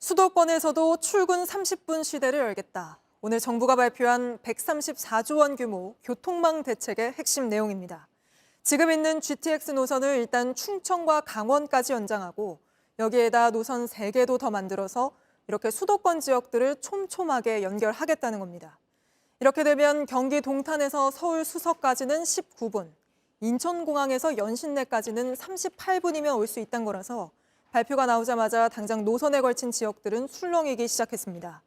수도권에서도 출근 30분 시대를 열겠다. 오늘 정부가 발표한 134조 원 규모 교통망 대책의 핵심 내용입니다. 지금 있는 GTX 노선을 일단 충청과 강원까지 연장하고 여기에다 노선 3개도 더 만들어서 이렇게 수도권 지역들을 촘촘하게 연결하겠다는 겁니다. 이렇게 되면 경기 동탄에서 서울 수서까지는 19분, 인천공항에서 연신내까지는 38분이면 올 수 있다는 거라서 발표가 나오자마자 당장 노선에 걸친 지역들은 술렁이기 시작했습니다.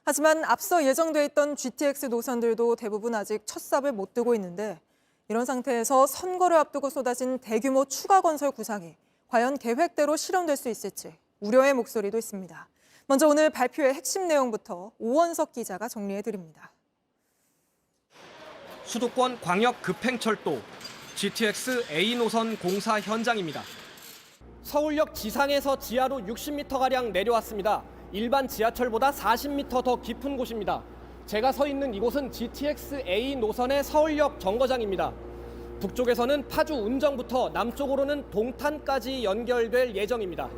하지만 앞서 예정돼 있던 GTX 노선들도 대부분 아직 첫 삽을 못 뜨고 있는데 이런 상태에서 선거를 앞두고 쏟아진 대규모 추가 건설 구상이 과연 계획대로 실현될 수 있을지 우려의 목소리도 있습니다. 먼저 오늘 발표의 핵심 내용부터 오원석 기자가 정리해드립니다. 수도권 광역 급행철도 GTX A 노선 공사 현장입니다. 서울역 지상에서 지하로 60m가량 내려왔습니다. 일반 지하철보다 40m 더 깊은 곳입니다. 제가 서 있는 이곳은 GTX A 노선의 서울역 정거장입니다. 북쪽에서는 파주 운정부터 남쪽으로는 동탄까지 연결될 예정입니다.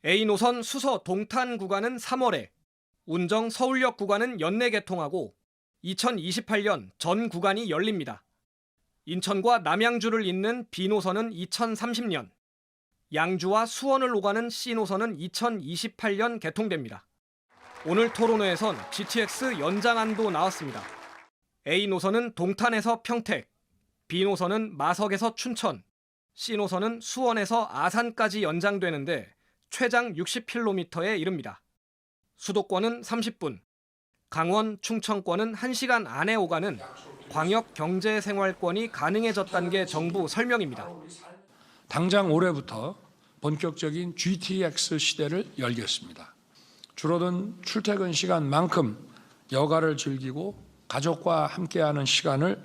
A 노선 수서 동탄 구간은 3월에, 운정 서울역 구간은 연내 개통하고 2028년 전 구간이 열립니다. 인천과 남양주를 잇는 B 노선은 2030년, 양주와 수원을 오가는 C 노선은 2028년 개통됩니다. 오늘 토론회에선 GTX 연장안도 나왔습니다. A 노선은 동탄에서 평택, B 노선은 마석에서 춘천, C 노선은 수원에서 아산까지 연장되는데 최장 60km에 이릅니다. 수도권은 30분, 강원, 충청권은 1시간 안에 오가는 광역 경제생활권이 가능해졌다는 게 정부 설명입니다. 당장 올해부터 본격적인 GTX 시대를 열겠습니다. 줄어든 출퇴근 시간만큼 여가를 즐기고 가족과 함께하는 시간을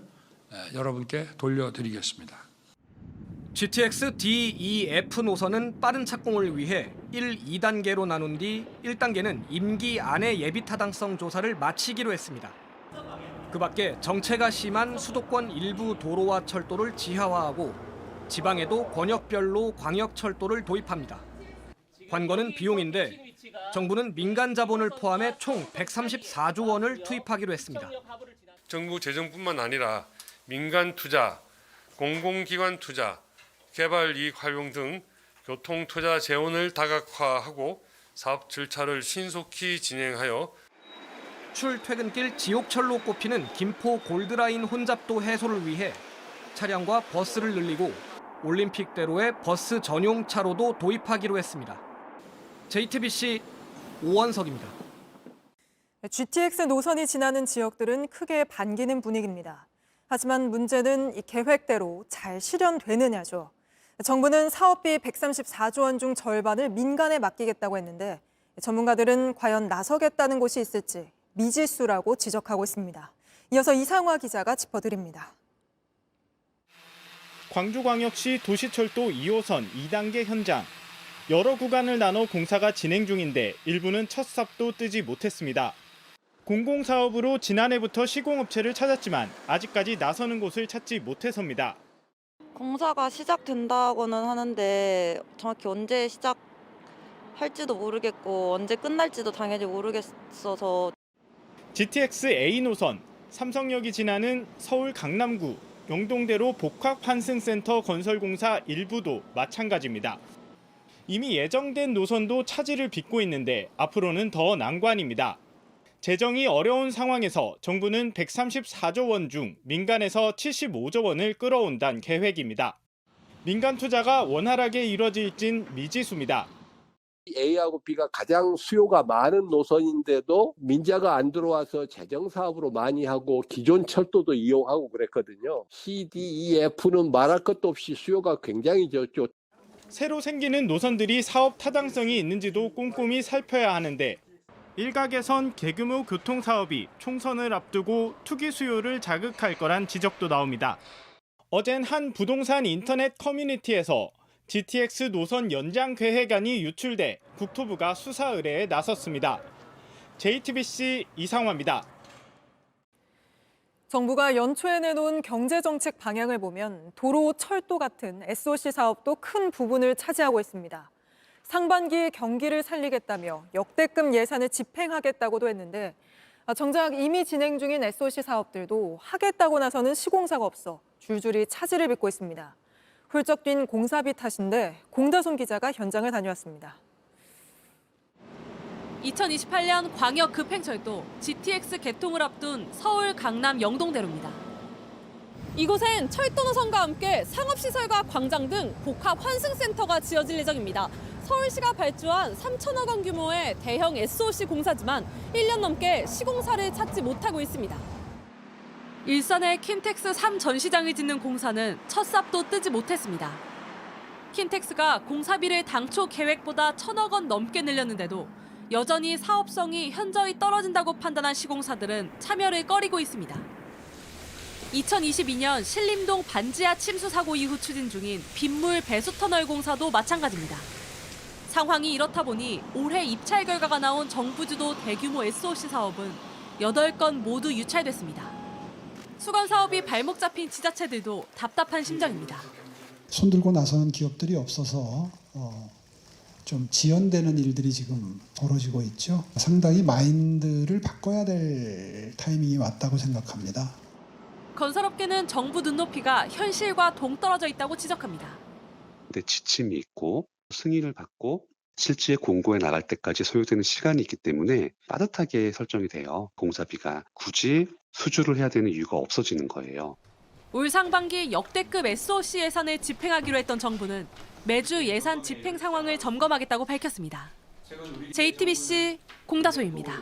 여러분께 돌려드리겠습니다. GTX D, E, F 노선은 빠른 착공을 위해 1, 2단계로 나눈 뒤 1단계는 임기 안에 예비 타당성 조사를 마치기로 했습니다. 그 밖에 정체가 심한 수도권 일부 도로와 철도를 지하화하고 지방에도 권역별로 광역철도를 도입합니다. 관건은 비용인데 정부는 민간 자본을 포함해 총 134조 원을 투입하기로 했습니다. 정부 재정뿐만 아니라 민간 투자, 공공기관 투자, 개발 이익 활용 등 교통 투자 재원을 다각화하고 사업 절차를 신속히 진행하여 출퇴근길 지옥철로 꼽히는 김포 골드라인 혼잡도 해소를 위해 차량과 버스를 늘리고 올림픽대로의 버스 전용 차로도 도입하기로 했습니다. JTBC 오원석입니다. GTX 노선이 지나는 지역들은 크게 반기는 분위기입니다. 하지만 문제는 이 계획대로 잘 실현되느냐죠. 정부는 사업비 134조 원 중 절반을 민간에 맡기겠다고 했는데 전문가들은 과연 나서겠다는 곳이 있을지 미지수라고 지적하고 있습니다. 이어서 이상화 기자가 짚어드립니다. 광주광역시 도시철도 2호선 2단계 현장. 여러 구간을 나눠 공사가 진행 중인데 일부는 첫 삽도 뜨지 못했습니다. 공공사업으로 지난해부터 시공업체를 찾았지만 아직까지 나서는 곳을 찾지 못해서입니다. 공사가 시작된다고는 하는데 정확히 언제 시작할지도 모르겠고 언제 끝날지도 당연히 모르겠어서. GTX A 노선, 삼성역이 지나는 서울 강남구, 영동대로 복합환승센터 건설공사 일부도 마찬가지입니다. 이미 예정된 노선도 차질을 빚고 있는데 앞으로는 더 난관입니다. 재정이 어려운 상황에서 정부는 134조 원 중 민간에서 75조 원을 끌어온다는 계획입니다. 민간 투자가 원활하게 이뤄질진 미지수입니다. A하고 B가 가장 수요가 많은 노선인데도 민자가 안 들어와서 재정사업으로 많이 하고 기존 철도도 이용하고 그랬거든요. C, D, E, F는 말할 것도 없이 수요가 굉장히 적죠. 새로 생기는 노선들이 사업 타당성이 있는지도 꼼꼼히 살펴야 하는데 일각에선 대규모 교통사업이 총선을 앞두고 투기 수요를 자극할 거란 지적도 나옵니다. 어젠 한 부동산 인터넷 커뮤니티에서 GTX 노선 연장 계획안이 유출돼 국토부가 수사 의뢰에 나섰습니다. JTBC 이상화입니다. 정부가 연초에 내놓은 경제정책 방향을 보면 도로, 철도 같은 SOC 사업도 큰 부분을 차지하고 있습니다. 상반기 경기를 살리겠다며 역대급 예산을 집행하겠다고도 했는데 정작 이미 진행 중인 SOC 사업들도 하겠다고 나서는 시공사가 없어 줄줄이 차질을 빚고 있습니다. 훌쩍 뛴 공사비 탓인데 공다솜 기자가 현장을 다녀왔습니다. 2028년 광역 급행철도 GTX 개통을 앞둔 서울, 강남, 영동대로입니다. 이곳엔 철도 노선과 함께 상업시설과 광장 등 복합 환승센터가 지어질 예정입니다. 서울시가 발주한 3천억 원 규모의 대형 SOC 공사지만 1년 넘게 시공사를 찾지 못하고 있습니다. 일산의 킨텍스 3 전시장을 짓는 공사는 첫 삽도 뜨지 못했습니다. 킨텍스가 공사비를 당초 계획보다 1천억 원 넘게 늘렸는데도 여전히 사업성이 현저히 떨어진다고 판단한 시공사들은 참여를 꺼리고 있습니다. 2022년 신림동 반지하 침수 사고 이후 추진 중인 빗물 배수터널 공사도 마찬가지입니다. 상황이 이렇다 보니 올해 입찰 결과가 나온 정부 주도 대규모 SOC 사업은 8건 모두 유찰됐습니다. 수건 사업이 발목 잡힌 지자체들도 답답한 심정입니다. 손들고 나서는 기업들이 없어서 좀 지연되는 일들이 지금 벌어지고 있죠. 상당히 마인드를 바꿔야 될 타이밍이 왔다고 생각합니다. 건설업계는 정부 눈높이가 현실과 동떨어져 있다고 지적합니다. 근데 지침이 있고 승인을 받고 실제 공고에 나갈 때까지 소요되는 시간이 있기 때문에 빠듯하게 설정이 돼요. 공사비가 굳이 수주를 해야 되는 이유가 없어지는 거예요. 올 상반기 역대급 SOC 예산을 집행하기로 했던 정부는 매주 예산 집행 상황을 점검하겠다고 밝혔습니다. JTBC 공다솜입니다.